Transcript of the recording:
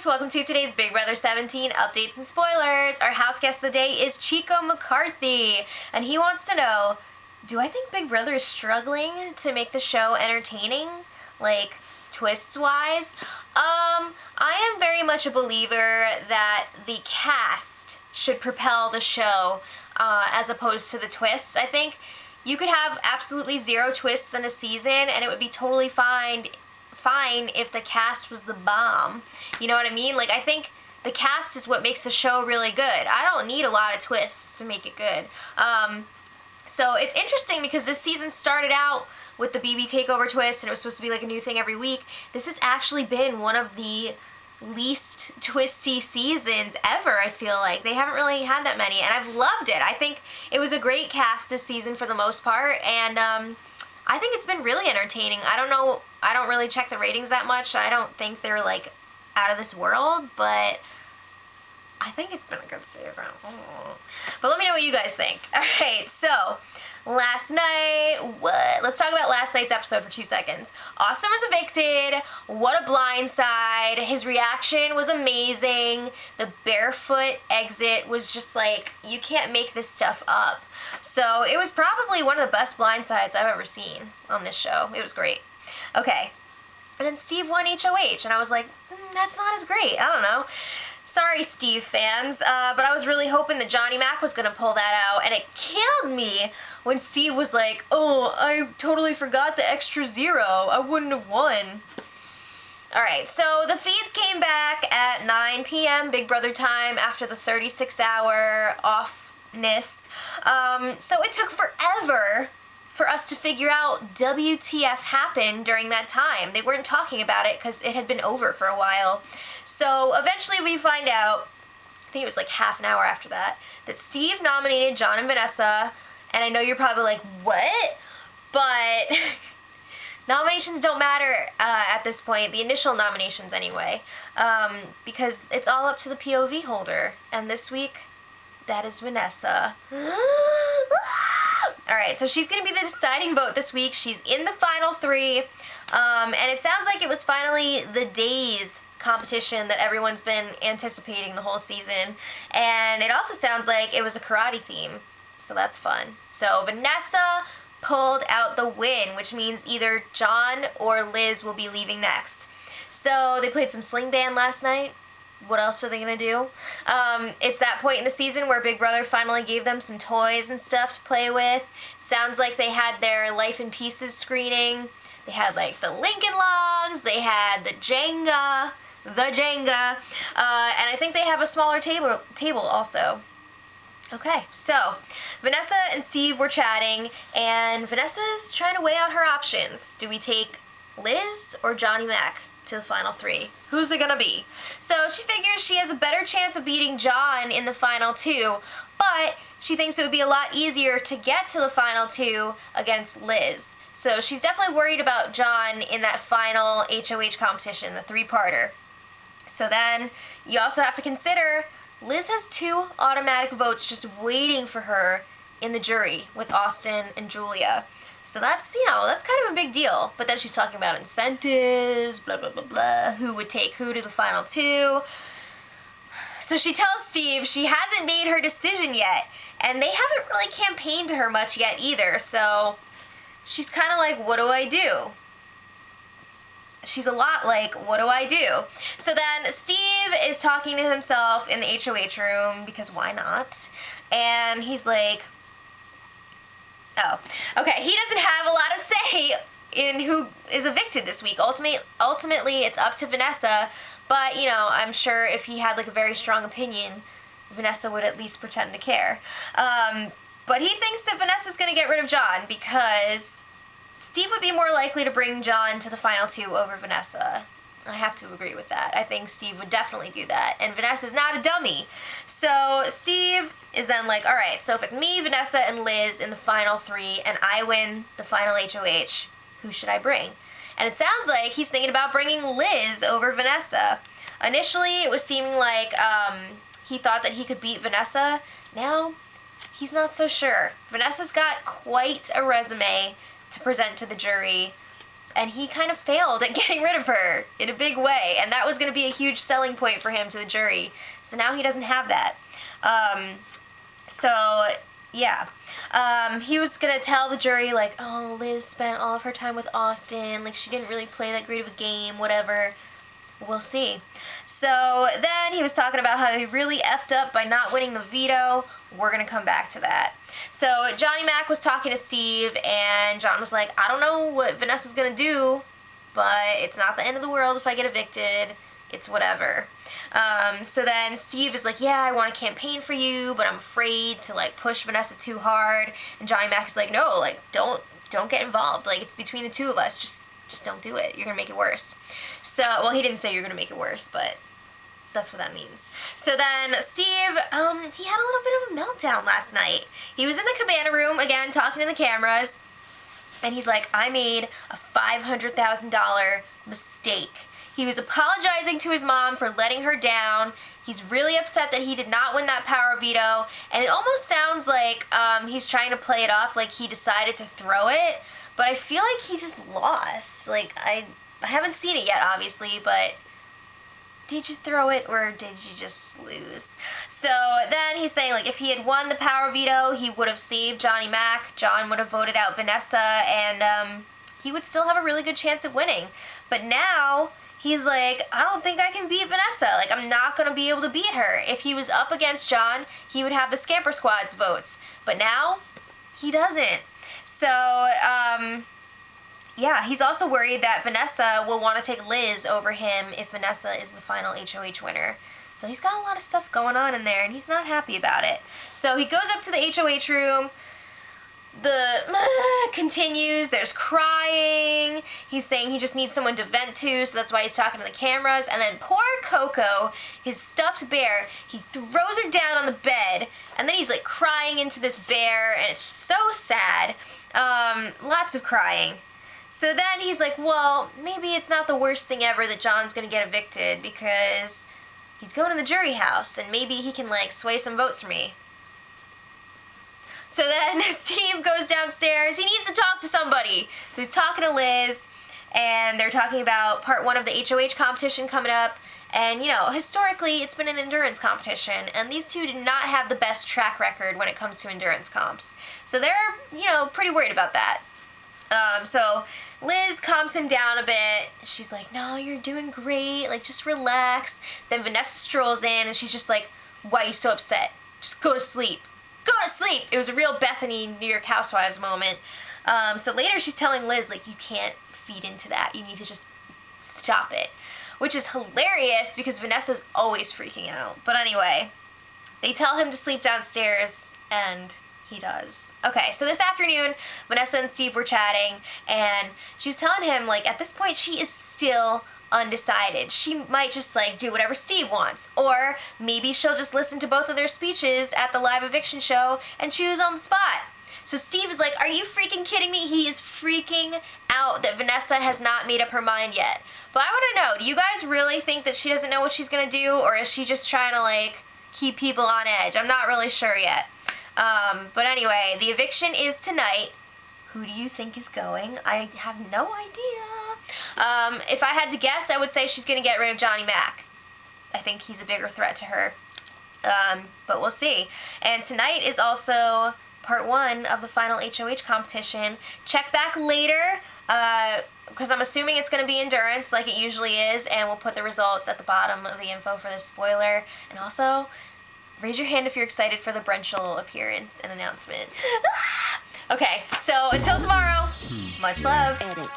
guys, welcome to today's Big Brother 17 updates and spoilers. Our house guest of the day is Chico McCarthy, and he wants to know, do I think Big Brother is struggling to make the show entertaining, like twists-wise? I am very much a believer that the cast should propel the show as opposed to the twists. I think you could have absolutely zero twists in a season and it would be totally fine if the cast was the bomb. You know what I mean? Like, I think the cast is what makes the show really good. I don't need a lot of twists to make it good. So it's interesting because this season started out with the BB Takeover twist and it was supposed to be like a new thing every week. This has actually been one of the least twisty seasons ever, I feel like. They haven't really had that many, and I've loved it. I think it was a great cast this season for the most part, and I think it's been really entertaining. I don't know, I don't really check the ratings that much. I don't think they're like out of this world, but I think it's been a good season. But let me know what you guys think. Alright, so last night, let's talk about last night's episode for 2 seconds. Austin was evicted. What a blindside. His reaction was amazing. The barefoot exit was just like, you can't make this stuff up. So it was probably one of the best blindsides I've ever seen on this show. It was great. Okay. And then Steve won HOH, and I was like, that's not as great. I don't know. Sorry, Steve fans, but I was really hoping that Johnny Mac was going to pull that out, and it killed me when Steve was like, oh, I totally forgot the extra 0. I wouldn't have won. Alright, so the feeds came back at 9 p.m. Big Brother time after the 36-hour offness. So it took forever for us to figure out WTF happened during that time. They weren't talking about it because it had been over for a while. So eventually we find out, I think it was like half an hour after that Steve nominated John and Vanessa, and I know you're probably like, what? But nominations don't matter at this point, the initial nominations anyway, because it's all up to the POV holder, and this week, that is Vanessa. Alright, so she's going to be the deciding vote this week. She's in the final 3, and it sounds like it was finally the days competition that everyone's been anticipating the whole season, and it also sounds like it was a karate theme, so that's fun. So Vanessa pulled out the win, which means either John or Liz will be leaving next. So they played some sling band last night. What else are they gonna do? It's that point in the season where Big Brother finally gave them some toys and stuff to play with. Sounds like they had their Life in Pieces screening. They had like the Lincoln Logs, they had the Jenga, and I think they have a smaller table also. Okay, so Vanessa and Steve were chatting, and Vanessa's trying to weigh out her options. Do we take Liz or Johnny Mac to the final 3? Who's it gonna be? So she figures she has a better chance of beating John in the final 2, but she thinks it would be a lot easier to get to the final 2 against Liz. So she's definitely worried about John in that final HOH competition, the 3-parter. So then you also have to consider Liz has 2 automatic votes just waiting for her in the jury with Austin and Julia. So that's, you know, that's kind of a big deal. But then she's talking about incentives, blah, blah, blah, blah, who would take who to the final 2. So she tells Steve she hasn't made her decision yet, and they haven't really campaigned to her much yet either, so she's kind of like, what do I do? She's a lot like, what do I do? So then Steve is talking to himself in the HOH room, because why not? And he's like, oh, okay, he doesn't have a lot of say in who is evicted this week. Ultimately, it's up to Vanessa, but, you know, I'm sure if he had, like, a very strong opinion, Vanessa would at least pretend to care. But he thinks that Vanessa's going to get rid of John because Steve would be more likely to bring John to the final 2 over Vanessa. I have to agree with that. I think Steve would definitely do that, and Vanessa's not a dummy. So Steve is then like, alright, so if it's me, Vanessa, and Liz in the final 3, and I win the final HOH, who should I bring? And it sounds like he's thinking about bringing Liz over Vanessa. Initially, it was seeming like he thought that he could beat Vanessa. Now, he's not so sure. Vanessa's got quite a resume to present to the jury. And he kind of failed at getting rid of her in a big way. And that was going to be a huge selling point for him to the jury. So now he doesn't have that. He was going to tell the jury, like, oh, Liz spent all of her time with Austin. Like, she didn't really play that great of a game, whatever. We'll see. So then he was talking about how he really effed up by not winning the veto. We're going to come back to that. So Johnny Mac was talking to Steve, and John was like, I don't know what Vanessa's going to do, but it's not the end of the world if I get evicted. It's whatever. So then Steve is like, yeah, I want to campaign for you, but I'm afraid to, like, push Vanessa too hard. And Johnny Mac is like, no, like, don't get involved. Like, it's between the two of us. Just don't do it. You're going to make it worse. So, well, he didn't say you're going to make it worse, but that's what that means. So then Steve, he had a little bit of a meltdown last night. He was in the cabana room, again, talking to the cameras, and he's like, I made a $500,000 mistake. He was apologizing to his mom for letting her down. He's really upset that he did not win that power veto, and it almost sounds like he's trying to play it off like he decided to throw it, but I feel like he just lost. Like, I haven't seen it yet, obviously, but did you throw it or did you just lose? So then he's saying, like, if he had won the power veto, he would have saved Johnny Mac. John would have voted out Vanessa, and he would still have a really good chance at winning. But now he's like, I don't think I can beat Vanessa. Like, I'm not going to be able to beat her. If he was up against John, he would have the Scamper Squad's votes. But now, he doesn't. So, yeah, he's also worried that Vanessa will want to take Liz over him if Vanessa is the final HOH winner. So he's got a lot of stuff going on in there, and he's not happy about it. So he goes up to the HOH room. The continues. There's crying. He's saying he just needs someone to vent to, so that's why he's talking to the cameras. And then poor Coco, his stuffed bear, he throws her down on the bed, and then he's like crying into this bear, and it's so sad. Lots of crying. So then he's like, well, maybe it's not the worst thing ever that John's gonna get evicted, because he's going to the jury house, and maybe he can, like, sway some votes for me. So then Steve goes downstairs. He needs to talk to somebody. So he's talking to Liz, and they're talking about part 1 of the HOH competition coming up. And, you know, historically, it's been an endurance competition, and these two did not have the best track record when it comes to endurance comps. So they're, you know, pretty worried about that. So Liz calms him down a bit. She's like, no, you're doing great. Like, just relax. Then Vanessa strolls in, and she's just like, why are you so upset? Just go to sleep. Go to sleep! It was a real Bethany New York Housewives moment. So later she's telling Liz, like, you can't feed into that. You need to just stop it. Which is hilarious because Vanessa's always freaking out. But anyway, they tell him to sleep downstairs, and he does. Okay, so this afternoon, Vanessa and Steve were chatting, and she was telling him, like, at this point, she is still undecided. She might just, like, do whatever Steve wants, or maybe she'll just listen to both of their speeches at the live eviction show and choose on the spot. So Steve is like, are you freaking kidding me? He is freaking out that Vanessa has not made up her mind yet. But I want to know, do you guys really think that she doesn't know what she's gonna do, or is she just trying to, like, keep people on edge? I'm not really sure yet. But anyway, the eviction is tonight. Who do you think is going? I have no idea. If I had to guess, I would say she's going to get rid of Johnny Mac. I think he's a bigger threat to her. But we'll see. And tonight is also part 1 of the final HOH competition. Check back later, because I'm assuming it's going to be endurance like it usually is, and we'll put the results at the bottom of the info for this spoiler. And also, raise your hand if you're excited for the Brenchel appearance and announcement. Okay, so until tomorrow, much love. Edit.